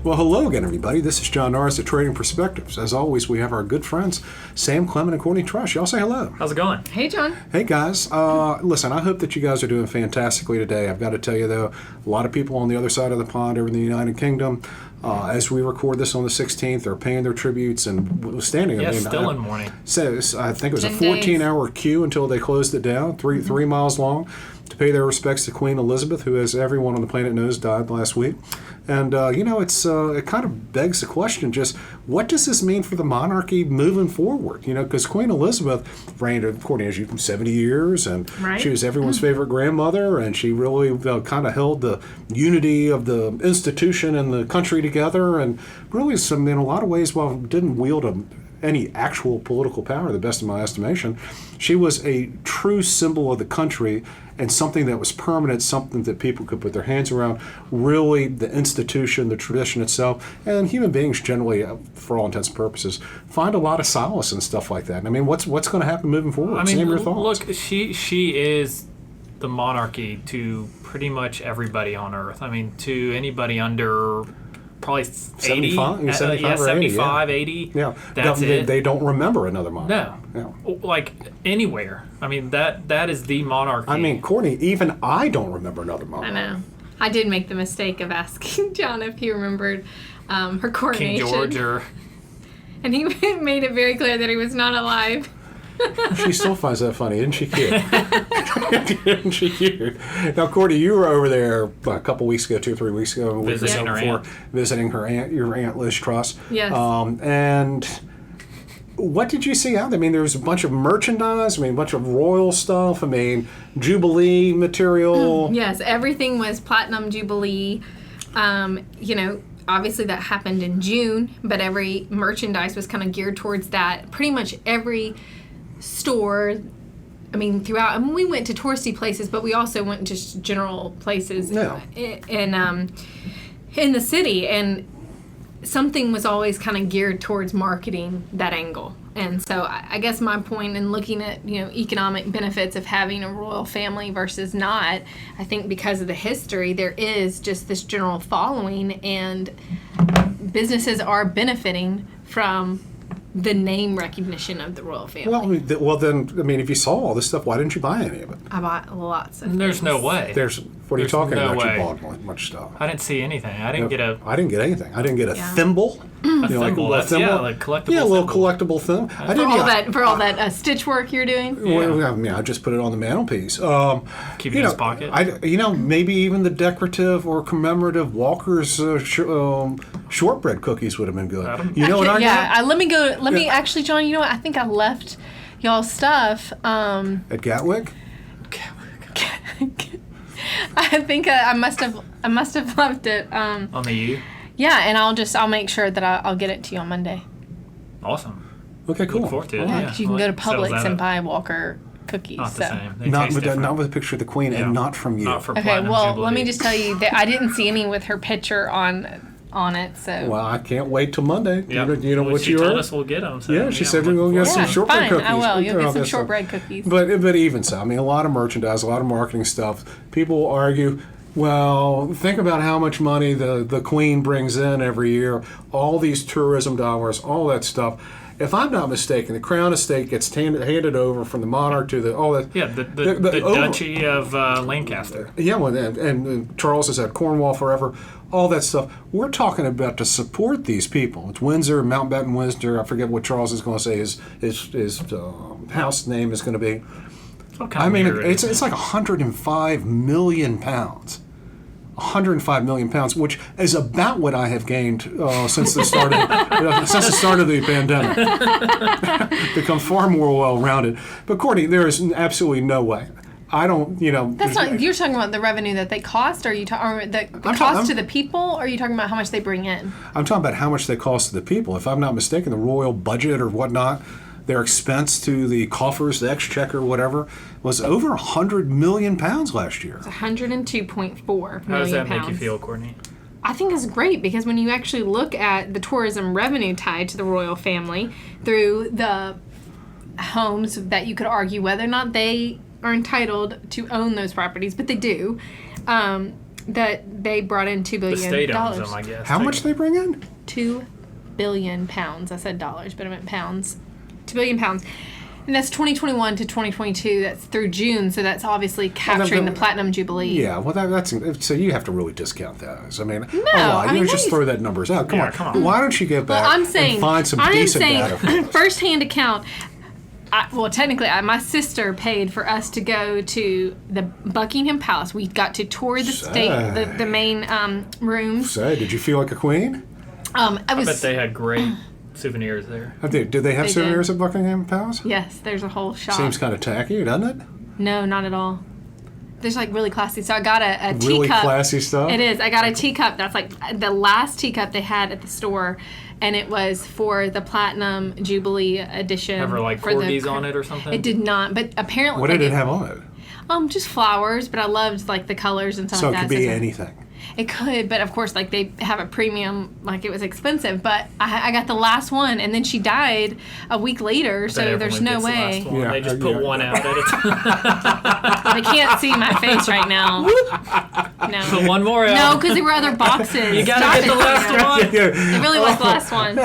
Well, hello again, everybody. This is John Norris at Trading Perspectives. As always, we have our good friends, Sam Clement and Courtney Trush. Y'all say hello. How's it going? Hey, John. Hey, guys. Listen, I hope that you guys are doing fantastically today. I've got to tell you, though, a lot of people on the other side of the pond over in the United Kingdom, as we record this on the 16th, are paying their tributes and standing. Yeah, still in mourning. Says I think it was a 10 days. 14-hour queue until they closed it down, three miles long, to pay their respects to Queen Elizabeth, who, as everyone on the planet knows, died last week. And, it kind of begs the question, just what does this mean for the monarchy moving forward? Because Queen Elizabeth reigned, according as you 70 years, and Right. she was everyone's favorite grandmother, and she really kind of held the unity of the institution and the country together, and really, in a lot of ways, while didn't wield any actual political power, to the best of my estimation, she was a true symbol of the country and something that was permanent, something that people could put their hands around. Really, the institution, the tradition itself, and human beings generally, for all intents and purposes, find a lot of solace in stuff like that. I mean, what's going to happen moving forward? Sam, your thoughts? Look, she is the monarchy to pretty much everybody on Earth. I mean, to anybody under probably 80, 75, 75 or 75, 80, 80. Yeah. That's it. They don't remember another monarch. No. Yeah. Like anywhere. I mean, that is the monarchy. I mean, Courtney, even I don't remember another monarch. I know. I did make the mistake of asking John if he remembered her coronation. King George or... And he made it very clear that he was not alive. She still finds that funny, isn't she cute? Isn't she cute? Now, Courtney, you were over there a couple weeks ago, 2 or 3 weeks ago, Visiting her aunt. visiting your aunt Liz Truss. Yes. And what did you see out there? I mean, there was a bunch of merchandise. I mean, a bunch of royal stuff. I mean, Jubilee material. Yes, everything was Platinum Jubilee. Obviously that happened in June, but every merchandise was kind of geared towards that. Pretty much every store, throughout. We went to touristy places, but we also went to just general places in the city, and something was always kind of geared towards marketing that angle. And so I guess my point in looking at, economic benefits of having a royal family versus not, I think because of the history, there is just this general following, and businesses are benefiting from the name recognition of the royal family. Well, then, if you saw all this stuff, why didn't you buy any of it? I bought lots of There's things. no way. What are you talking no about? way. You bought much stuff. I didn't see anything. I didn't get anything. I didn't get a Yeah. thimble. a thimble. Like a That's, thimble. like collectible Yeah, a little thimble. collectible thimble. For all that stitch work you're doing. Well, I just put it on the mantelpiece. Keep it in his pocket. Maybe even the decorative or commemorative Walker's shortbread cookies would have been good. You know what I got? Let me actually, John. You know what? I think I left y'all's stuff. At Gatwick? I think I must have left it. On the U? Yeah, and I'll make sure that I'll get it to you on Monday. Awesome. Okay, cool. Look forward to it. Yeah, Yeah. 'cause you can go to Publix and buy Walker cookies. Not the same. They Not taste with, different. not with a picture of the Queen, Yeah. and not from you. Not for Okay, Platinum well, Jubilee. let me just tell you that I didn't see any with her picture on it. So Well, I can't wait till Monday. Yep. You know Well, what she you told heard? us we'll get them. So Yeah, she said we're going to get some yeah, shortbread fine. cookies. I will. All You'll get some that stuff. shortbread cookies. But even so, a lot of merchandise, a lot of marketing stuff. People will argue, well, think about how much money the Queen brings in every year, all these tourism dollars, all that stuff. If I'm not mistaken, the Crown Estate gets handed over from the monarch to all that. Yeah, the Duchy of Lancaster. Yeah, well, and Charles is at Cornwall forever. All that stuff. We're talking about to support these people. It's Windsor, Mountbatten Windsor. I forget what Charles is going to say his house name is going to be. It's like 105 million pounds. 105 million pounds, which is about what I have gained since the start of the pandemic. Become far more well-rounded. But Courtney, there is absolutely no way. I don't, That's not. You're talking about the revenue that they cost, or are you talking the cost to the people, or are you talking about how much they bring in? I'm talking about how much they cost to the people. If I'm not mistaken, the royal budget or whatnot, their expense to the coffers, the exchequer, whatever, was over 100 million pounds last year. It's 102.4 million How does that pounds. make you feel, Courtney? I think it's great because when you actually look at the tourism revenue tied to the royal family through the homes that you could argue whether or not they are entitled to own those properties, but they do. that they brought in $2 The billion. state owns them, I guess. How much they bring in? 2 billion pounds. I said dollars, but I meant pounds. 2 billion pounds. And that's 2021 to 2022. That's through June, so that's obviously capturing the Platinum Jubilee. Yeah, well, that's so you have to really discount those. I mean, I mean, just throw that numbers out. Come on. Why don't you get back I'm saying, and find some decent data for us? First-hand account. Technically, my sister paid for us to go to the Buckingham Palace. We got to tour the the main rooms. Did you feel like a queen? I bet they had great souvenirs there. Did they have souvenirs at Buckingham Palace? Yes, there's a whole shop. Seems kind of tacky, doesn't it? No, not at all. There's like really classy. So I got a teacup. Really classy stuff? It is. I got a teacup that's like the last teacup they had at the store. And it was for the Platinum Jubilee edition. Ever like corgis on it or something? It did not, but apparently. What did it have on it? Just flowers, but I loved like the colors and stuff So like that. it could be anything. It could, but of course, like they have a premium, like it was expensive. But I got the last one, and then she died a week later, so there's no way. Yeah, they just put one out at a time. They can't see my face right now. No. Put one more out. No, because there were other boxes. You gotta get the last one. It really was the last one.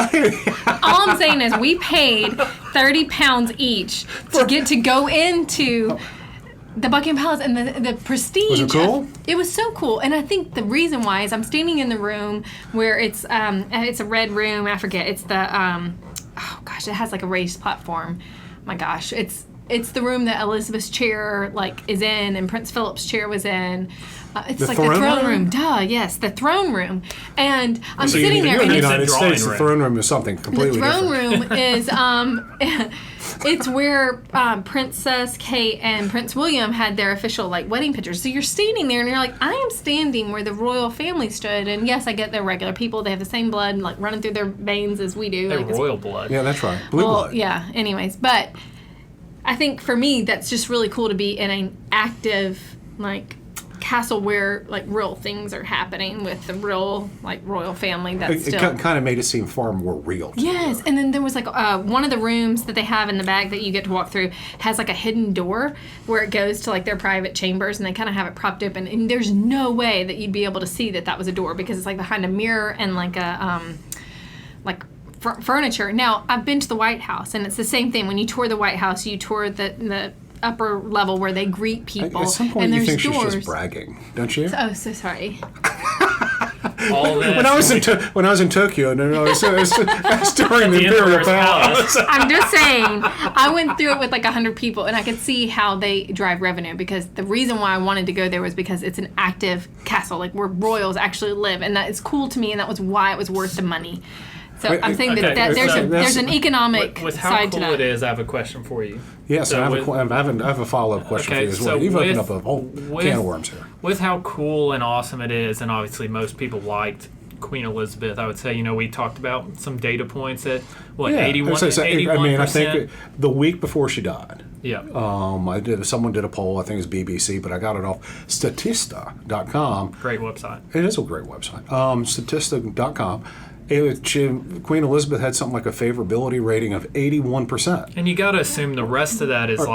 All I'm saying is we paid £30 each to get to go into the Buckingham Palace and the prestige. Was it cool? It was so cool, and I think the reason why is I'm standing in the room where it's a red room. I forget. It's the it has like a raised platform. My gosh, it's the room that Elizabeth's chair is in, and Prince Philip's chair was in. It's like the throne room. Duh, yes, the throne room. And I'm sitting there. In the And United States, the throne room is something completely different. The throne room is it's where Princess Kate and Prince William had their official wedding pictures. So you're standing there, and you're like, I am standing where the royal family stood. And yes, I get they're regular people. They have the same blood running through their veins as we do. They're royal blood. Yeah, that's right. Blue blood. Yeah. Anyways, but I think for me, that's just really cool to be in an active castle where real things are happening with the real royal family. That's It kind of made it seem far more real. Yes, and then there was one of the rooms that they have in the back that you get to walk through has a hidden door where it goes to their private chambers, and they kind of have it propped open, and there's no way that you'd be able to see that was a door because it's behind a mirror and furniture. Now, I've been to the White House, and it's the same thing. When you tour the White House, you tour the upper level where they greet people. At some point, and you there's think doors. she's just bragging, don't you? Oh, so sorry. When I was in Tokyo, and I was touring the Imperial Palace. I'm just saying, I went through it with 100 people, and I could see how they drive revenue, because the reason why I wanted to go there was because it's an active castle, where royals actually live, and that is cool to me, and that was why it was worth the money. So I'm saying that there's an economic with how side to cool that. it is. I have a question for you. Yes, So I have a follow-up question for you as well. You've opened up a whole can of worms here. With how cool and awesome it is, and obviously most people liked Queen Elizabeth, I would say, we talked about some data points at, 81%? I think the week before she died, yeah. Someone did a poll, I think it was BBC, but I got it off Statista.com. Great website. It is a great website. Statista.com. Queen Elizabeth had something like a favorability rating of 81%. And you got to assume the rest of that is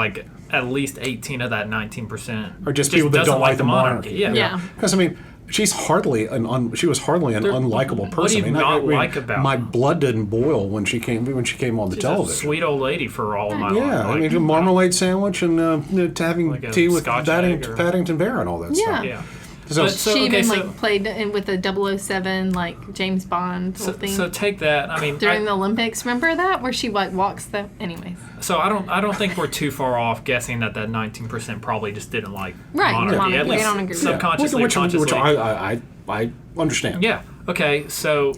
at least 18 of that 19%. Or just people that don't like the monarchy. Yeah. Because, she was hardly an unlikable person. What do you not like about my her? blood didn't boil when she came on the She's television. a sweet old lady for all of my life. Yeah, a marmalade sandwich and having tea with Paddington Bear and all that stuff. Yeah. She even played with the 007 James Bond thing. So take that. During the Olympics, remember that where she walks the. Anyways. So I don't think we're too far off guessing that 19% probably just didn't like monarchy. Monarchy. At least I don't agree. subconsciously, Which consciously. I understand. Yeah. Okay. So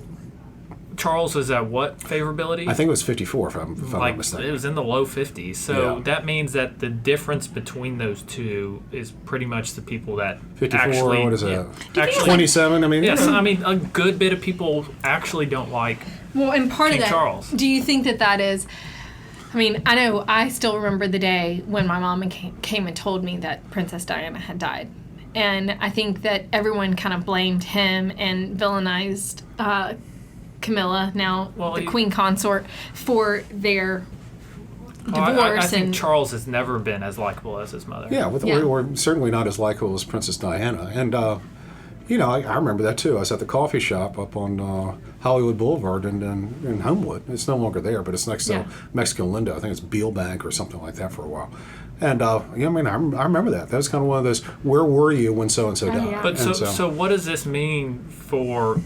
Charles was at what favorability? I think it was 54, if I'm not mistaken. It was in the low 50s. So that means that the difference between those two is pretty much the people that 54, actually... what is that? Actually, 27, Yes, a good bit of people actually don't like and part King of that, Charles. Do you think that is... I know I still remember the day when my mom came and told me that Princess Diana had died. And I think that everyone kind of blamed him and villainized Camilla, now the queen consort, for their divorce. I think Charles has never been as likable as his mother. Yeah, or certainly not as likable as Princess Diana. And, I remember that too. I was at the coffee shop up on Hollywood Boulevard in Homewood. It's no longer there, but it's next to Mexican Lindo. I think it's Beal Bank or something like that for a while. And I remember that. That was kind of one of those. Where were you when so and so died? Yeah. But so what does this mean for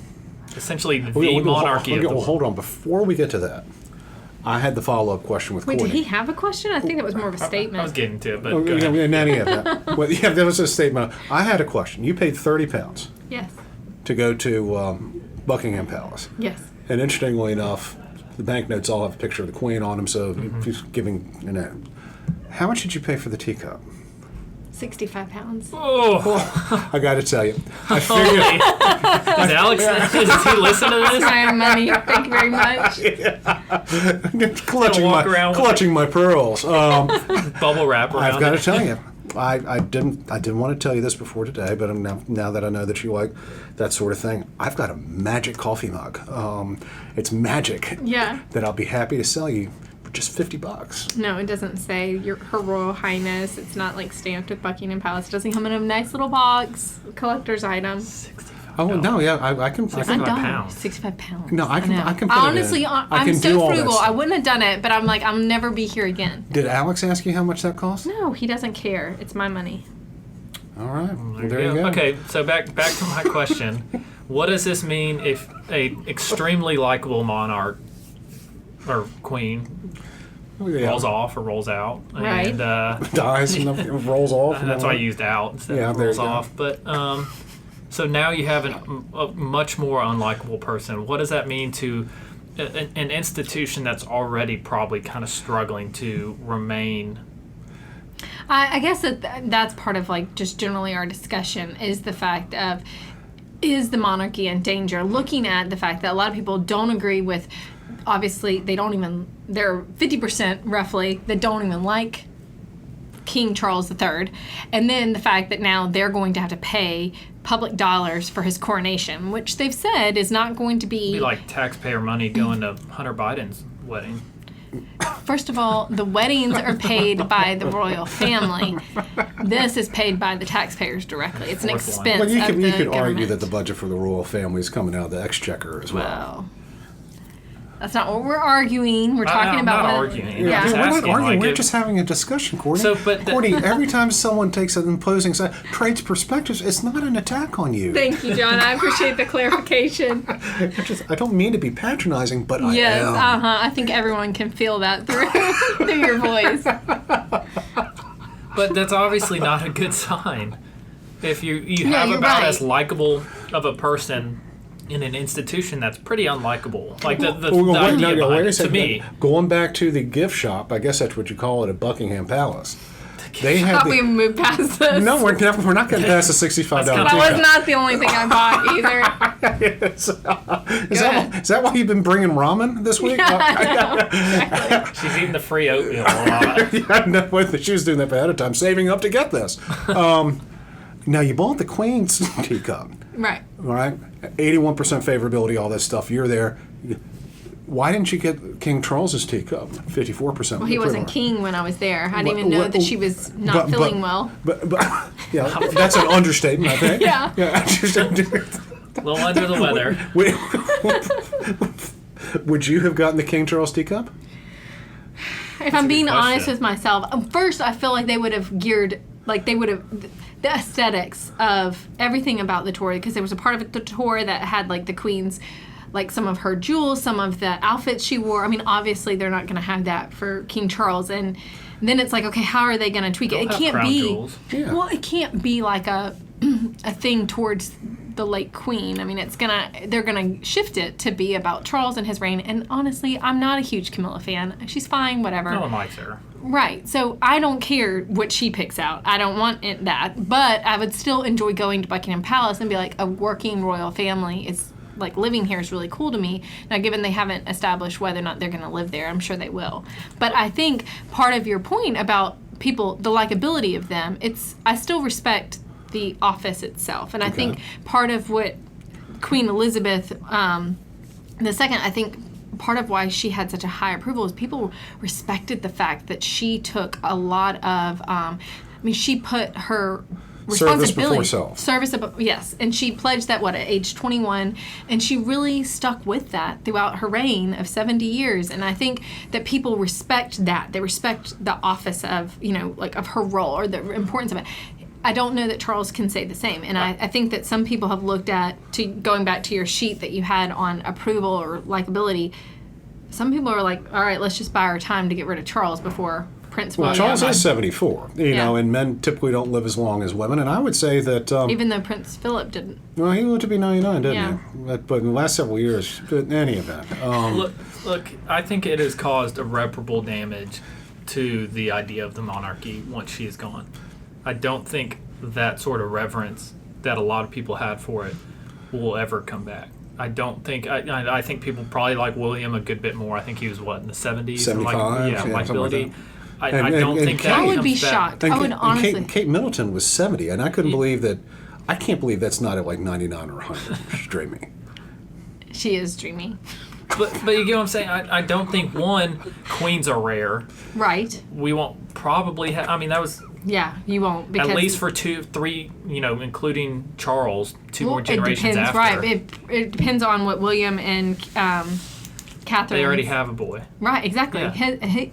essentially the monarchy of the world? Hold on. Before we get to that, I had the follow-up question with Courtney. Wait, did he have a question? I think that was more of a statement. I was getting to it, but Oh, go ahead. that. Well, yeah, that was a statement. I had a question. You paid £30 Yes. to go to Buckingham Palace. Yes. And interestingly enough, the banknotes all have a picture of the Queen on them, so if he's giving, How much did you pay for the teacup? £65. Oh, I got to tell you, I figured. does Alex? Does he listen to this? My own money. Thank you very much. clutching my pearls. Bubble wrap around. I've got to it. tell you, I didn't want to tell you this before today, but now that I know that you like that sort of thing, I've got a magic coffee mug. It's magic. Yeah. That I'll be happy to sell you for just $50. No, it doesn't say Her Royal Highness. It's not like stamped with Buckingham Palace. It doesn't come in a nice little box, collector's item. Oh no, yeah, I can. I'm done. pounds. 65 pounds. No, I can put it Honestly, in. I I'm can do so all that frugal. stuff. I wouldn't have done it, but I'm like, I'll never be here again. Did Alex ask you how much that cost? No, he doesn't care. It's my money. All right, well, there you go. Okay, so back to my question. What does this mean if a extremely likable monarch or queen rolls off or rolls out? Right. And, Dies and rolls off. and that's all why I that. used out instead Yeah, of there rolls you go. off. But so now you have a much more unlikable person. What does that mean to an institution that's already probably kind of struggling to remain? I guess that's part of like just generally our discussion is the fact of, is the monarchy in danger? Looking at the fact that a lot of people don't agree with, obviously there are 50% roughly that don't even like King Charles III, and then the fact that now they're going to have to pay public dollars for his coronation, which they've said is not going to Be like taxpayer money going to Hunter Biden's wedding. First of all, the weddings are paid by the royal family. This is paid by the taxpayers directly. It's an Fourth one. expense Well, you of could the argue government. that the budget for the royal family is coming out of the exchequer as well. Well, that's not what we're arguing. We're talking I'm about not whether- arguing. Yeah. I'm just We're not asking, arguing. like, We're if- just having a discussion, Courtney. So, but Courtney, every time someone takes an imposing side, trades perspectives, it's not an attack on you. Thank you, John. I appreciate the clarification. I don't mean to be patronizing, but I Yes, am. I think everyone can feel that through your voice. But that's obviously not a good sign. If you No, have you're about right. as likable of a person in an institution that's pretty unlikable. Like the Well, idea behind wait a it, to second. me. Going back to the gift shop, I guess that's what you call it at Buckingham Palace. They I had thought we moved past this. no, we're not getting past the $65 That's That was teacup. not the only thing I bought either. Is that why you've been bringing ramen this week? She's eating the free oatmeal a lot. Yeah, no, she was doing that ahead of time, saving up to get this. Now, you bought the Queen's teacup, Right. right? 81% favorability, all that stuff. You're there. Why didn't you get King Charles's teacup? 54%. Well, he wasn't king when I I didn't even know that she was not feeling well. But yeah, that's an understatement, I think. Yeah. A little under the weather. Would you have gotten the King Charles teacup? If I'm being good honest question. with myself, first I feel like they would have geared, like they would have, the aesthetics of everything about the tour, because there was a part of the tour that had like the Queen's, like some of her jewels, some of the outfits she wore. I mean, obviously they're not going to have that for King Charles, and then it's like, okay, how are they going to tweak it? They'll It have can't crown be. jewels. Yeah. Well, it can't be like a thing towards the late Queen. I mean, they're gonna shift it to be about Charles and his reign. And honestly, I'm not a huge Camilla fan. She's fine, whatever. No one likes her. Right. So I don't care what she picks out. I don't want that. But I would still enjoy going to Buckingham Palace and be like, a working royal family is like living here is really cool to me. Now, given they haven't established whether or not they're going to live there, I'm sure they will. But I think part of your point about people, the likability of them, I still respect the office itself. And I think part of what Queen Elizabeth II, I think part of why she had such a high approval is people respected the fact that she took a lot of, she put her responsibility. self. Service above, yes. And she pledged that, at age 21. And she really stuck with that throughout her reign of 70 years. And I think that people respect that. They respect the office of, of her role or the importance of it. I don't know that Charles can say the same. And I think that some people have looked at, going back to your sheet that you had on approval or likability, some people are like, all right, let's just buy our time to get rid of Charles before Prince William. Well, Charles is 74, and men typically don't live as long as women. And I would say that... even though Prince Philip didn't. Well, he lived to be 99, didn't Yeah. he? But in the last several years, in any event... Look, I think it has caused irreparable damage to the idea of the monarchy once she is gone. I don't think that sort of reverence that a lot of people had for it will ever come back. I don't think. I think people probably like William a good bit more. I think he was in the 70s. 75, likability. Like I don't think that I would comes be back. shocked. I would honestly. Kate Middleton was 70, and I couldn't believe that. I can't believe that's not at like 99 or 100. She's dreaming. She is dreamy. But you get what I'm saying? I don't think, queens are rare. Right. We won't probably have... I mean, that was... Yeah, you won't. Because at least for 2, 3, including Charles, two more generations it depends, after. Right. It depends on what William and Catherine... They already have a boy. Right, exactly. Yeah.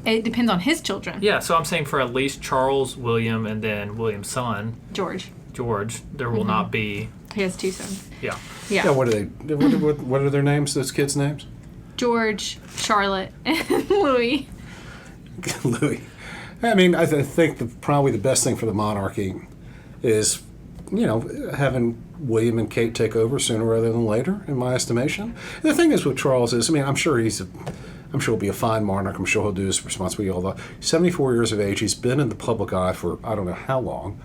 It depends on his children. Yeah, so I'm saying for at least Charles, William, and then William's son, George, there will not be... He has 2 sons. Yeah. Yeah. What are they? What are their names? Those kids' names? George, Charlotte, and Louis. Louis. I mean, I think probably the best thing for the monarchy is, having William and Kate take over sooner rather than later, in my estimation. And the thing is with Charles is, I'm sure he'll be a fine monarch. I'm sure he'll do his responsibility. Although 74 years of age, he's been in the public eye for I don't know how long.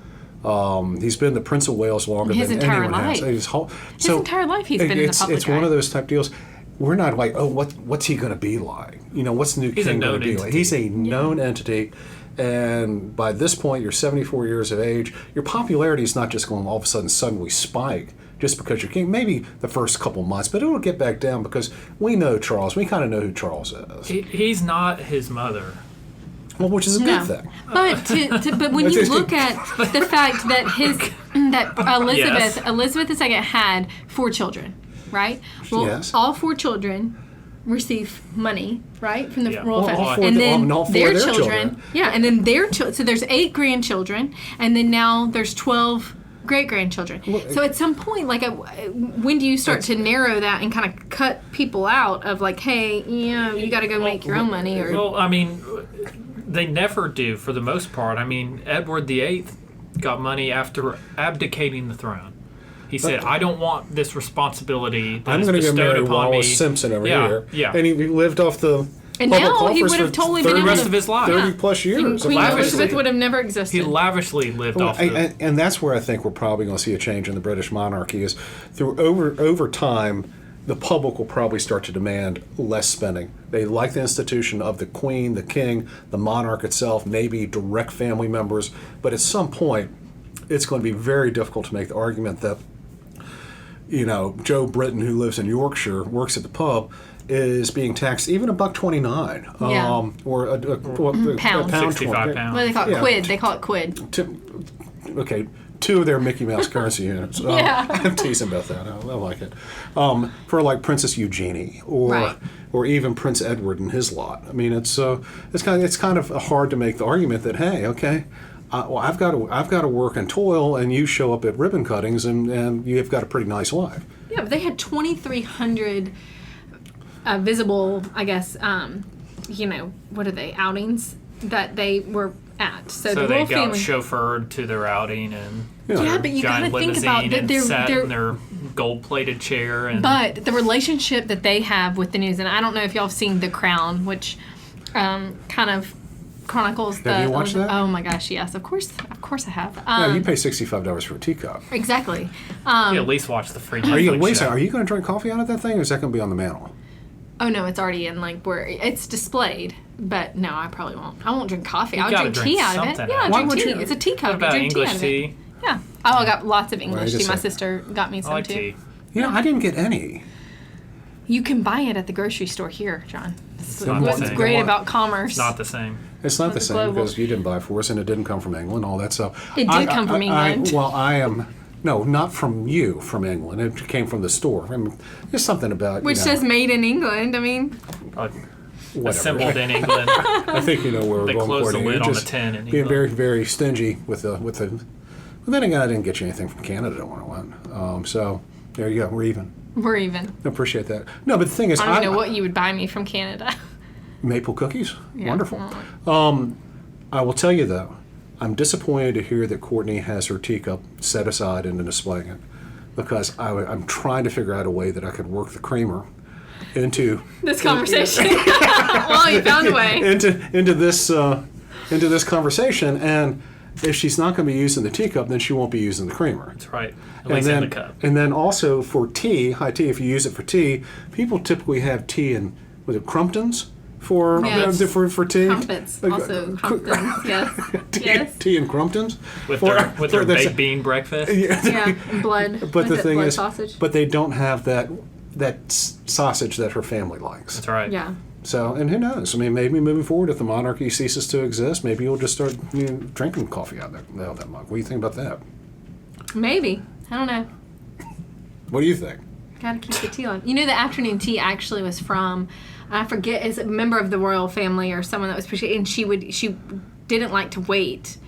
He's been the Prince of Wales longer His than entire anyone life. has. His entire life he's been in the public It's one eye. of those type deals. We're not like, what's he going to be like? What's the new king going to be like? He's a known entity. And by this point, you're 74 years of age. Your popularity is not just going to all of a sudden suddenly spike just because you're king. Maybe the first couple months, but it'll get back down because we know Charles. We kind of know who Charles is. He's not his mother. Well, which is a good thing. But but when you look at the fact that Elizabeth II had 4 children, right? Well, Yes. all 4 children receive money, right, from the royal Well, all family, four- and then all four their of their children, and then their children. So there's 8 grandchildren, and then now there's 12 great grandchildren. So at some point, when do you start to narrow that and kind of cut people out of like, hey, you got to go make your own money? Or Well, I mean, they never do for the most part. I mean, Edward VIII got money after abdicating the throne. He said, I don't want this responsibility that I'm is going to go bestowed marry upon Wallace me. Simpson every Yeah, year. yeah. And he lived off the And public now he coffers would have for totally been 30 able rest to- of his life. 30 plus years. Queen lavishly. Elizabeth would have never existed. He lavishly lived off the... And that's where I think we're probably going to see a change in the British monarchy is through over time, the public will probably start to demand less spending. They like the institution of the Queen, the King, the monarch itself, maybe direct family members, but at some point, it's going to be very difficult to make the argument that, Joe Britton, who lives in Yorkshire, works at the pub, is being taxed even $1.29, Yeah. or a Pound. pound 65 20. pounds. What do they call it? Yeah. Quid. They call it quid. Okay, 2 of their Mickey Mouse currency units. Yeah. I'm teasing about that. I like it. For like Princess Eugenie Right. or even Prince Edward and his lot. I mean, it's kind of hard to make the argument that hey, okay, I've got to work and toil, and you show up at ribbon cuttings, and you've got a pretty nice life. Yeah, but they had 2,300 visible, I guess, what are they, outings that they were at. So the they royal got family. chauffeured to their outing and Yeah, but you got to giant think limousine about that. and sat in their gold-plated chair. And But the relationship that they have with the news, and I don't know if y'all have seen The Crown, which kind of chronicles the. Have you watched that? Oh my gosh, yes, of course I have. Yeah, you pay $65 for a teacup. Exactly. you at least watch the free Are you Netflix wait a show. second? Are you going to drink coffee out of that thing, or is that going to be on the mantle? Oh no, it's already in where it's displayed. But no, I probably won't. I won't drink coffee. You I'll gotta drink tea drink out of it. something Yeah, out I'll of it. Why drink would tea. you- It's a teacup. What about you drink English tea out of tea? it. Yeah. Oh, I got lots of English just tea. My say- sister got me I some like too. tea. I didn't get any. You can buy it at the grocery store here, John. That's not the what's same. great about commerce. Not the same. It's not the was same global. because you didn't buy for us, and it didn't come from England. All that stuff. It did come from England. I am. No, not from you, from England. It came from the store. I mean, there's something about Which says made in England. I mean, whatever. Assembled in England. I think you know where we're They going. closed the Courtney. lid You're on the just tin in being England. very, very stingy with the. Well, then again, I didn't get you anything from Canada when I went. So there you go. We're even. we're even. I appreciate that. No, but the thing is, I don't even know what you would buy me from Canada. maple cookies. Yeah. Wonderful. I will tell you though, I'm disappointed to hear that Courtney has her teacup set aside and displaying it, because I'm trying to figure out a way that I could work the creamer into This conversation. Well, you found a way. into this conversation, and if she's not going to be using the teacup, then she won't be using the creamer. That's right. At And least then, in the cup. and then also for tea, high tea, if you use it for tea, people typically have tea in, was it Crumptons for Yes. for tea? Crumpets. Like, Also, crumpets. Yes. Yes. Tea and Crumptons With For- their for this- baked bean breakfast. Yeah. And blood. But Was the it thing blood is, sausage? but they don't have that sausage that her family likes. That's right. Yeah. So, and who knows? I mean, maybe moving forward, if the monarchy ceases to exist, maybe you'll just start drinking coffee out of that mug. What do you think about that? Maybe. I don't know. What do you think? Gotta keep the tea on. You know, the afternoon tea actually was from, I forget, is a member of the royal family or someone that was appreciated, and she didn't like to wait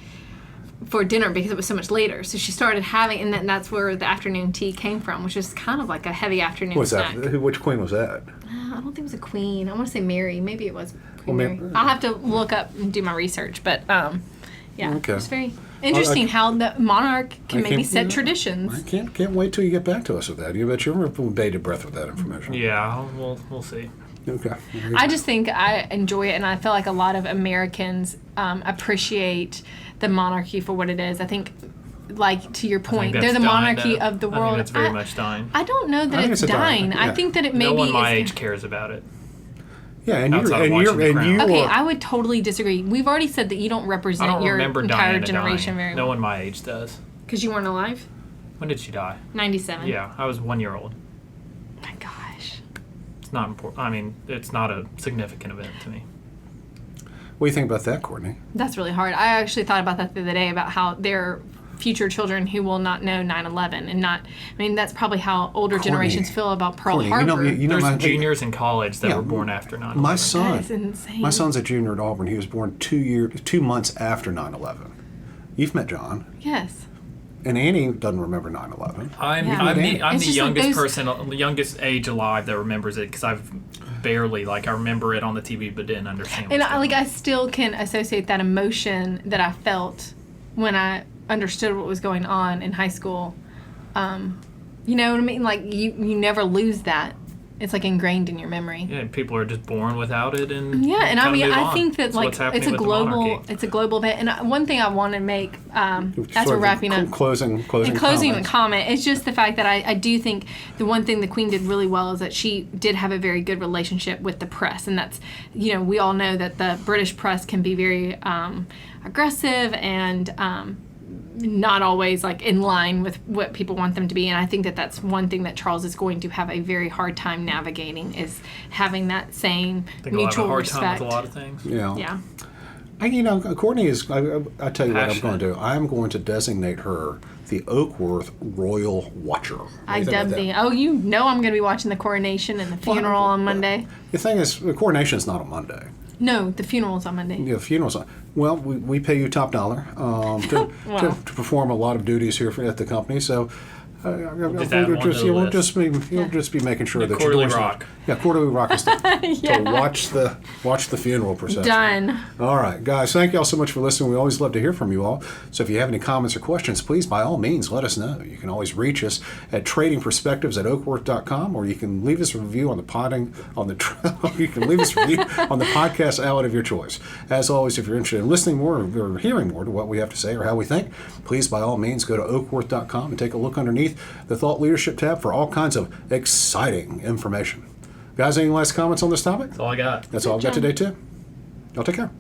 for dinner because it was so much later. So she started having, and then that's where the afternoon tea came from, which is kind of like a heavy afternoon What's snack. that? Which queen was that? I don't think it was a queen. I want to say Mary. Maybe it was Queen Well, Mary. Mary- I'll have to look up and do my research, but yeah, Okay. it's very interesting how the monarch can I maybe can't- set I traditions. can't wait till you get back to us with that. You bet you're with bated breath with that information. Yeah, we'll see. Okay. I just think I enjoy it, and I feel like a lot of Americans appreciate the monarchy for what it is. I think, like to your point, that's they're the dying, monarchy though. of the I think world. that's very much dying. I don't know I that think it's it's a dying. dying, I yeah. think that it No maybe one my is. age cares about it. Yeah, and Outside of you're watching The Crown. Okay, are, I would totally disagree. We've already said that you don't I represent don't your remember entire Diana generation dying. very No well. one my age does. Because you weren't alive? When did she die? 97. Yeah, I was 1 year old. My gosh. It's not important. I mean, it's not a significant event to me. what do you think about that, Courtney? That's really hard. I actually thought about that the other day, about how there are future children who will not know 9/11 and not. I mean, that's probably how older Courtney. generations feel about Pearl Courtney, Harbor. you know There's my, juniors in college that Yeah, were born after 9/11. my That son. is insane. My son's a junior at Auburn. He was born 2 months after 9/11. You've met John, Yes. and Annie doesn't remember 9/11. I'm Yeah. I'm the, It's I'm the just like youngest those- person, the youngest age alive that remembers it, because I've barely, I remember it on the TV but didn't understand. And what's going I on. still can associate that emotion that I felt when I understood what was going on in high school. You know what I mean? Like you never lose that. It's like ingrained in your memory. Yeah, people are just born without it, and Yeah, and I kinda mean, move I on. think that That's what's happening it's a with the global, monarchy. it's a global event. And one thing I want to make as Sort we're of wrapping up, Closing closing comments. comment, it's just the fact that I do think the one thing the Queen did really well is that she did have a very good relationship with the press, and that's, you know, we all know that the British press can be very aggressive and not always like in line with what people want them to be. And I think that that's one thing that Charles is going to have a very hard time navigating, is having that same I think I'll have a mutual hard respect. time with a lot of things. Yeah. Yeah. Courtney is. I tell you what I'm Passionate. going to do. I'm going to designate her the Oakworth Royal Watcher. What do I you think about dubbed that? the. Oh, you know, I'm going to be watching the coronation and the funeral on Monday. The thing is, the coronation's not on Monday. No, the funeral's on Monday. Yeah, funerals. Well, we pay you top dollar to perform a lot of duties here at the company. So just add one to the you'll list. just be making sure The that Quarterly you're doing Rock. stuff. Yeah, Quarterly Rock is to Yeah. watch the funeral procession. Done. All right, guys, thank you all so much for listening. We always love to hear from you all. So if you have any comments or questions, please, by all means, let us know. You can always reach us at tradingperspectives@oakworth.com, or you can leave us a review on you can leave us a review on the podcast outlet of your choice. As always, if you're interested in listening more or hearing more to what we have to say or how we think, please, by all means, go to oakworth.com and take a look underneath the Thought Leadership tab for all kinds of exciting information. Guys, any last comments on this topic? That's all I got. That's all I've got today, too. Y'all take care.